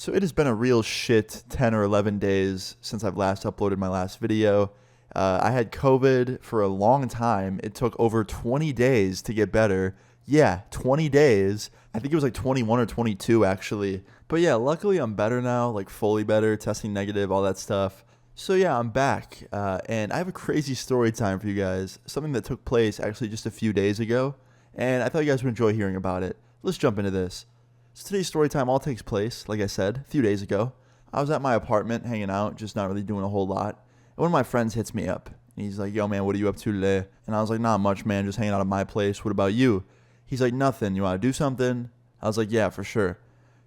So it has been a real shit 10 or 11 days since I've last uploaded my last video. I had COVID for a long time. It took over 20 days to get better. Yeah, 20 days. I think it was like 21 or 22 actually. But yeah, luckily I'm better now, like fully better, testing negative, all that stuff. So yeah, I'm back. And I have a crazy story time for you guys. Something that took place actually just a few days ago. And I thought you guys would enjoy hearing about it. Let's jump into this. So today's story time all takes place, like I said, a few days ago. I was at my apartment hanging out, just not really doing a whole lot. And one of my friends hits me up. And he's like, yo, man, what are you up to today? And I was like, not much, man, just hanging out at my place. What about you? He's like, nothing. You want to do something? I was like, yeah, for sure.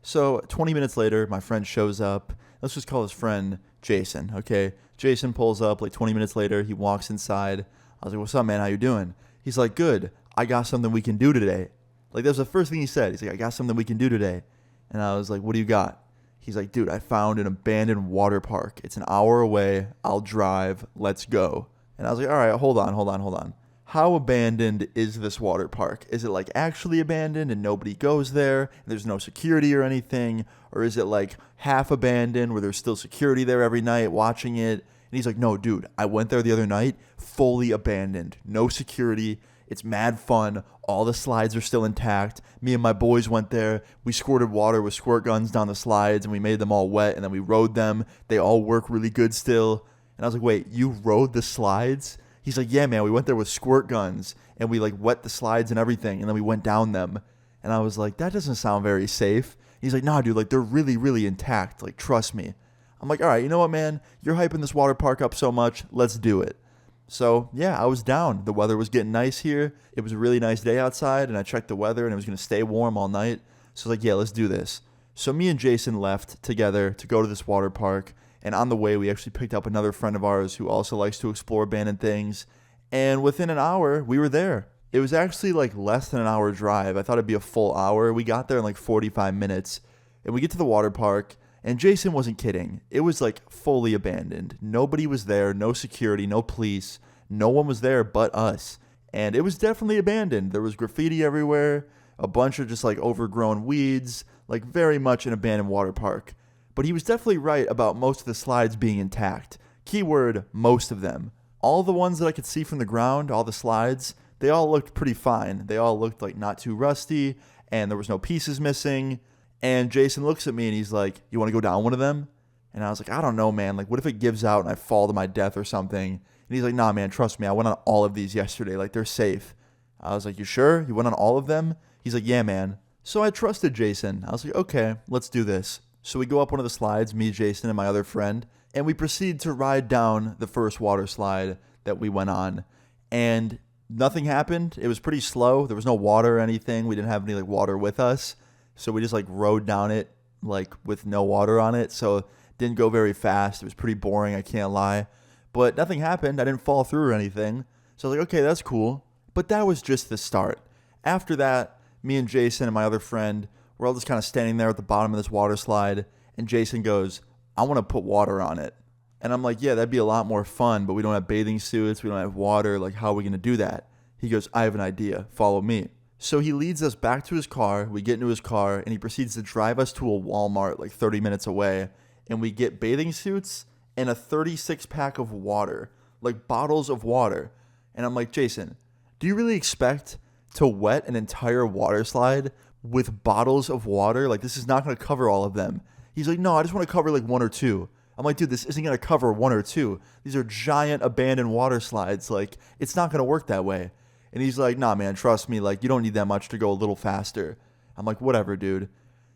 So 20 minutes later, my friend shows up. Let's just call his friend Jason, okay? Jason pulls up like 20 minutes later. He walks inside. I was like, what's up, man? How you doing? He's like, good. I got something we can do today. Like, that was the first thing he said. He's like, I got something we can do today. And I was like, what do you got? He's like, dude, I found an abandoned water park. It's an hour away. I'll drive. Let's go. And I was like, all right, hold on. How abandoned is this water park? Is it like actually abandoned and nobody goes there and there's no security or anything? Or is it like half abandoned where there's still security there every night watching it? And he's like, no, dude, I went there the other night, fully abandoned, no security. It's mad fun. All the slides are still intact. Me and my boys went there. We squirted water with squirt guns down the slides and we made them all wet and then we rode them. They all work really good still. And I was like, wait, you rode the slides? He's like, yeah, man, we went there with squirt guns and we like wet the slides and everything and then we went down them. And I was like, that doesn't sound very safe. He's like, nah, dude, like they're really, really intact. Like, trust me. I'm like, all right, you know what, man? You're hyping this water park up so much. Let's do it. So, yeah, I was down. The weather was getting nice here. It was a really nice day outside, and I checked the weather, and it was going to stay warm all night. So I was like, yeah, let's do this. So me and Jason left together to go to this water park, and on the way, we actually picked up another friend of ours who also likes to explore abandoned things, and within an hour, we were there. It was actually like less than an hour drive. I thought it'd be a full hour. We got there in like 45 minutes, and we get to the water park, and Jason wasn't kidding. It was like fully abandoned. Nobody was there, no security, no police. No one was there but us. And it was definitely abandoned. There was graffiti everywhere, a bunch of just like overgrown weeds, like very much an abandoned water park. But he was definitely right about most of the slides being intact. Keyword, most of them. All the ones that I could see from the ground, all the slides, they all looked pretty fine. They all looked like not too rusty, and there was no pieces missing. And Jason looks at me and he's like, you want to go down one of them? And I was like, I don't know, man. Like, what if it gives out and I fall to my death or something? And he's like, nah, man, trust me. I went on all of these yesterday. Like, they're safe. I was like, you sure? You went on all of them? He's like, yeah, man. So I trusted Jason. I was like, okay, let's do this. So we go up one of the slides, me, Jason, and my other friend, and we proceed to ride down the first water slide that we went on. And nothing happened. It was pretty slow. There was no water or anything. We didn't have any, like, water with us. So we just like rode down it like with no water on it. So it didn't go very fast. It was pretty boring, I can't lie. But nothing happened. I didn't fall through or anything. So I was like, okay, that's cool. But that was just the start. After that, me and Jason and my other friend, we're all just kind of standing there at the bottom of this water slide. And Jason goes, I want to put water on it. And I'm like, yeah, that'd be a lot more fun. But we don't have bathing suits. We don't have water. Like, how are we going to do that? He goes, I have an idea. Follow me. So he leads us back to his car. We get into his car, and he proceeds to drive us to a Walmart like 30 minutes away. And we get bathing suits and a 36-pack of water, like bottles of water. And I'm like, Jason, do you really expect to wet an entire water slide with bottles of water? Like, this is not going to cover all of them. He's like, no, I just want to cover like one or two. I'm like, dude, this isn't going to cover one or two. These are giant abandoned water slides. Like, it's not going to work that way. And he's like, nah, man, trust me. Like, you don't need that much to go a little faster. I'm like, whatever, dude.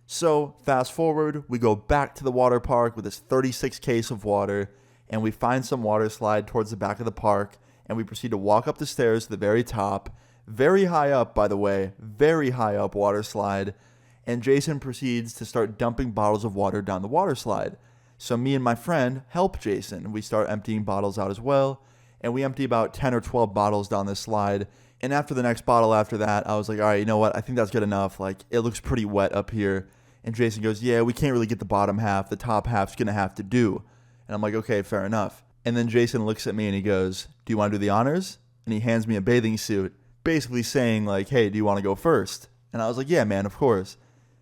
So fast forward, we go back to the water park with this 36 case of water, and we find some water slide towards the back of the park, and we proceed to walk up the stairs to the very top. Very high up, by the way. Very high up water slide. And Jason proceeds to start dumping bottles of water down the water slide. So me and my friend help Jason. We start emptying bottles out as well. And we empty about 10 or 12 bottles down this slide. And after the next bottle after that, I was like, all right, you know what? I think that's good enough. Like, it looks pretty wet up here. And Jason goes, yeah, we can't really get the bottom half. The top half's going to have to do. And I'm like, okay, fair enough. And then Jason looks at me and he goes, do you want to do the honors? And he hands me a bathing suit, basically saying like, hey, do you want to go first? And I was like, yeah, man, of course.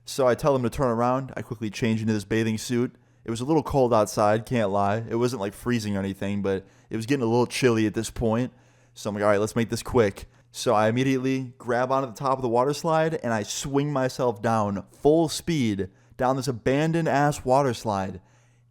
So I tell them to turn around. I quickly change into this bathing suit. It was a little cold outside, can't lie. It wasn't like freezing or anything, but it was getting a little chilly at this point. So I'm like, all right, let's make this quick. So I immediately grab onto the top of the water slide and I swing myself down full speed down this abandoned ass water slide.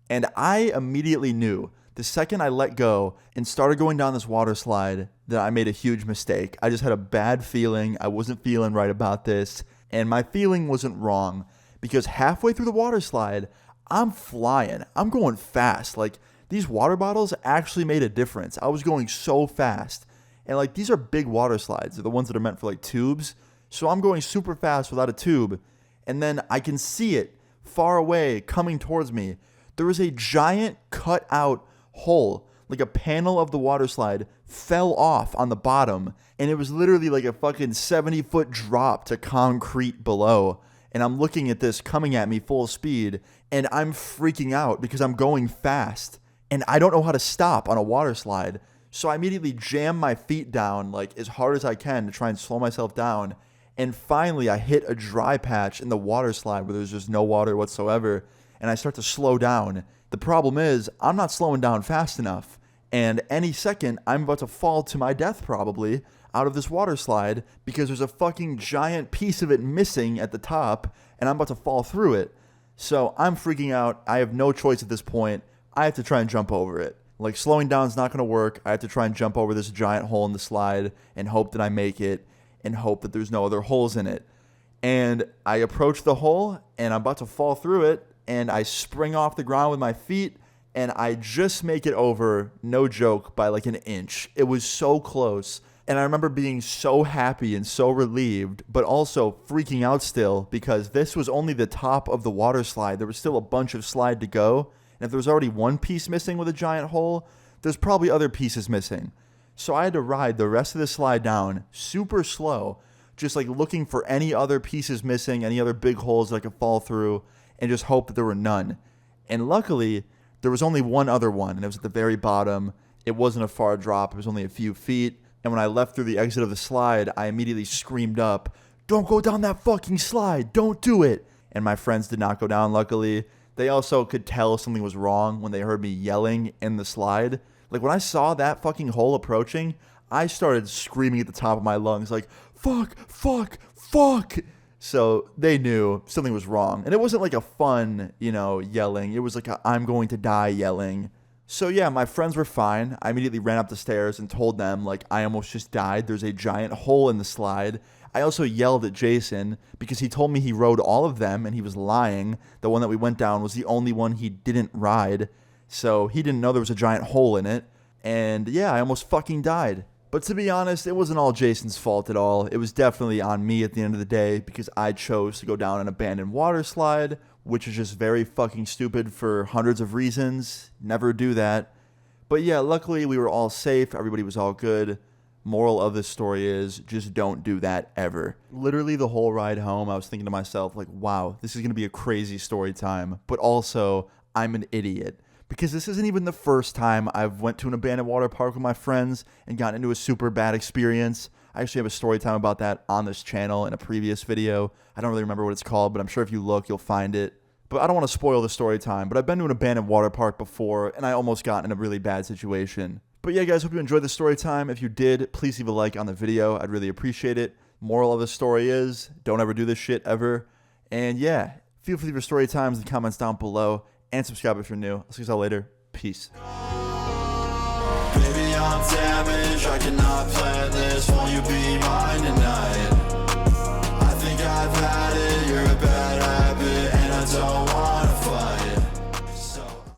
And I immediately knew the second I let go and started going down this water slide that I made a huge mistake. I just had a bad feeling. I wasn't feeling right about this. And my feeling wasn't wrong because halfway through the water slide, I'm flying. I'm going fast. Like, these water bottles actually made a difference. I was going so fast. And like, these are big water slides. They're the ones that are meant for like tubes. So I'm going super fast without a tube. And then I can see it far away coming towards me. There was a giant cut out hole. Like a panel of the water slide fell off on the bottom. And it was literally like a fucking 70-foot drop to concrete below. And I'm looking at this coming at me full speed. And I'm freaking out because I'm going fast. And I don't know how to stop on a water slide. So I immediately jam my feet down like as hard as I can to try and slow myself down. And finally I hit a dry patch in the water slide where there's just no water whatsoever. And I start to slow down. The problem is I'm not slowing down fast enough. And any second I'm about to fall to my death probably out of this water slide because there's a fucking giant piece of it missing at the top and I'm about to fall through it. So I'm freaking out. I have no choice at this point. I have to try and jump over it. Like, slowing down is not going to work. I have to try and jump over this giant hole in the slide and hope that I make it and hope that there's no other holes in it. And I approach the hole and I'm about to fall through it and I spring off the ground with my feet and I just make it over, no joke, by like an inch. It was so close. And I remember being so happy and so relieved, but also freaking out still because this was only the top of the water slide. There was still a bunch of slide to go. And if there was already one piece missing with a giant hole, there's probably other pieces missing. So I had to ride the rest of the slide down super slow, just like looking for any other pieces missing, any other big holes that I could fall through, and just hope that there were none. And luckily, there was only one other one, and it was at the very bottom. It wasn't a far drop. It was only a few feet. And when I left through the exit of the slide, I immediately screamed up, "Don't go down that fucking slide. Don't do it." And my friends did not go down, luckily. They also could tell something was wrong when they heard me yelling in the slide. Like, when I saw that fucking hole approaching, I started screaming at the top of my lungs, like, fuck, fuck, fuck. So they knew something was wrong. And it wasn't like a fun, yelling. It was like a I'm going to die yelling. So yeah, my friends were fine. I immediately ran up the stairs and told them, like, I almost just died. There's a giant hole in the slide. I also yelled at Jason because he told me he rode all of them and he was lying. The one that we went down was the only one he didn't ride. So he didn't know there was a giant hole in it. And yeah, I almost fucking died. But to be honest, it wasn't all Jason's fault at all. It was definitely on me at the end of the day because I chose to go down an abandoned water slide, which is just very fucking stupid for hundreds of reasons. Never do that. But yeah, luckily we were all safe. Everybody was all good. Moral of this story is just don't do that ever. Literally the whole ride home, I was thinking to myself, like, wow, this is going to be a crazy story time. But also, I'm an idiot. Because this isn't even the first time I've went to an abandoned water park with my friends and gotten into a super bad experience. I actually have a story time about that on this channel in a previous video. I don't really remember what it's called, but I'm sure if you look, you'll find it. But I don't want to spoil the story time, but I've been to an abandoned water park before, and I almost got in a really bad situation. But yeah, guys, hope you enjoyed the story time. If you did, please leave a like on the video. I'd really appreciate it. Moral of the story is, don't ever do this shit ever. And yeah, feel free to leave your story times in the comments down below. And subscribe if you're new. I'll see you all later. Peace. Baby, I'm damaged, I cannot plan this. Won't you